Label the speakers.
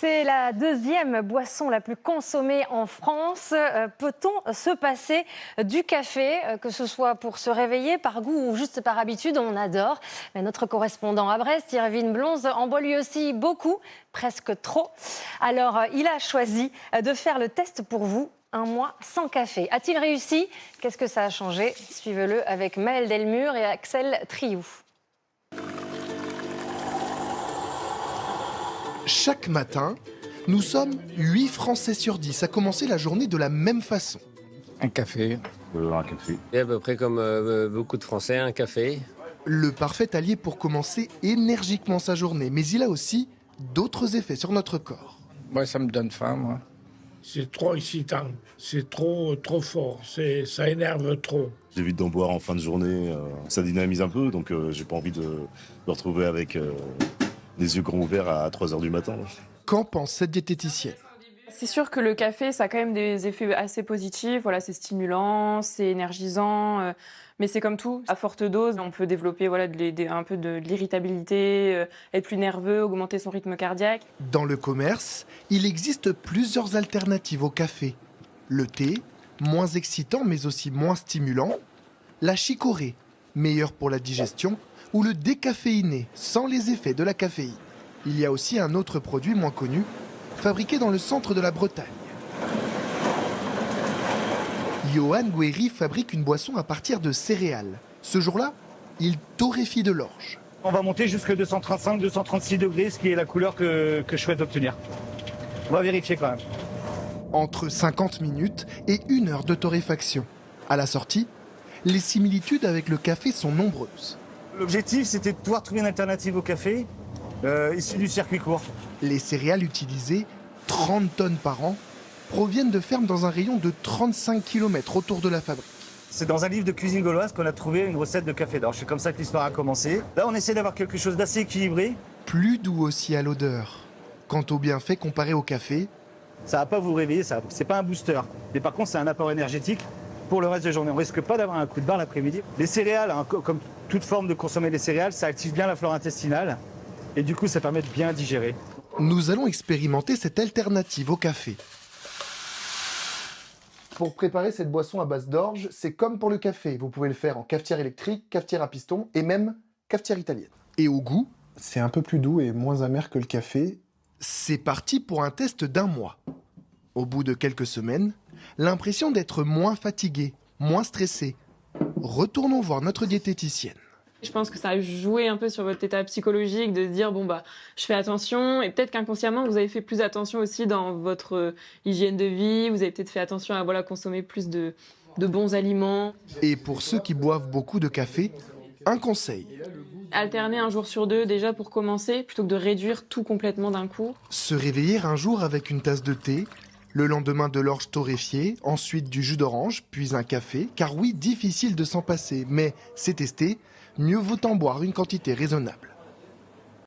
Speaker 1: C'est la deuxième boisson la plus consommée en France. Peut-on se passer du café, que ce soit pour se réveiller, par goût ou juste par habitude? On adore. Mais notre correspondant à Brest, Irvine Blonze, en boit lui aussi beaucoup, presque trop. Alors, il a choisi de faire le test pour vous. Un mois sans café. A-t-il réussi? Qu'est-ce que ça a changé? Suivez-le avec Maëlle Delmure et Axel Triou.
Speaker 2: Chaque matin, nous sommes 8 Français sur 10 à commencer la journée de la même façon.
Speaker 3: Un café.
Speaker 4: Un café.
Speaker 5: Et à peu près comme beaucoup de Français, un café.
Speaker 2: Le parfait allié pour commencer énergiquement sa journée, mais il a aussi d'autres effets sur notre corps.
Speaker 3: Moi, ça me donne faim, moi.
Speaker 6: C'est trop excitant, c'est trop fort, ça énerve trop.
Speaker 4: J'évite d'en boire en fin de journée, ça dynamise un peu, donc j'ai pas envie de me retrouver avec les yeux grands ouverts à 3h du matin.
Speaker 2: Qu'en pense cette diététicienne?
Speaker 7: C'est sûr que le café, ça a quand même des effets assez positifs. Voilà, c'est stimulant, c'est énergisant, mais c'est comme tout. À forte dose, on peut développer un peu de l'irritabilité, être plus nerveux, augmenter son rythme cardiaque.
Speaker 2: Dans le commerce, il existe plusieurs alternatives au café. Le thé, moins excitant mais aussi moins stimulant. La chicorée, meilleure pour la digestion. Ou le décaféiné, sans les effets de la caféine. Il y a aussi un autre produit moins connu, fabriqué dans le centre de la Bretagne. Johan Guéry fabrique une boisson à partir de céréales. Ce jour-là, il torréfie de l'orge.
Speaker 8: On va monter jusqu'à 235-236 degrés, ce qui est la couleur que je souhaite obtenir. On va vérifier quand même.
Speaker 2: Entre 50 minutes et 1 heure de torréfaction. À la sortie, les similitudes avec le café sont nombreuses.
Speaker 8: L'objectif, c'était de pouvoir trouver une alternative au café issu du circuit court.
Speaker 2: Les céréales utilisées, 30 tonnes par an, proviennent de fermes dans un rayon de 35 km autour de la fabrique.
Speaker 8: C'est dans un livre de cuisine gauloise qu'on a trouvé une recette de café d'orge. C'est comme ça que l'histoire a commencé. Là, on essaie d'avoir quelque chose d'assez équilibré.
Speaker 2: Plus doux aussi à l'odeur. Quant aux bienfaits comparés au café,
Speaker 8: ça va pas vous réveiller, c'est pas un booster. Mais par contre, c'est un apport énergétique pour le reste de la journée. On risque pas d'avoir un coup de barre l'après-midi. Les céréales, comme toute forme de consommer des céréales, ça active bien la flore intestinale. Et du coup, ça permet de bien digérer.
Speaker 2: Nous allons expérimenter cette alternative au café. Pour préparer cette boisson à base d'orge, c'est comme pour le café. Vous pouvez le faire en cafetière électrique, cafetière à piston et même cafetière italienne. Et au goût,
Speaker 9: c'est un peu plus doux et moins amer que le café.
Speaker 2: C'est parti pour un test d'1 mois. Au bout de quelques semaines, l'impression d'être moins fatigué, moins stressé. Retournons voir notre diététicienne.
Speaker 7: Je pense que ça a joué un peu sur votre état psychologique de se dire je fais attention, et peut-être qu'inconsciemment vous avez fait plus attention aussi dans votre hygiène de vie, vous avez peut-être fait attention à consommer plus de bons aliments.
Speaker 2: Et pour ceux qui boivent beaucoup de café, un conseil.
Speaker 7: Alterner un jour sur 2 déjà pour commencer, plutôt que de réduire tout complètement d'un coup.
Speaker 2: Se réveiller un jour avec une tasse de thé, le lendemain de l'orge torréfiée, ensuite du jus d'orange, puis un café. Car oui, difficile de s'en passer, mais c'est testé, mieux vaut en boire une quantité raisonnable.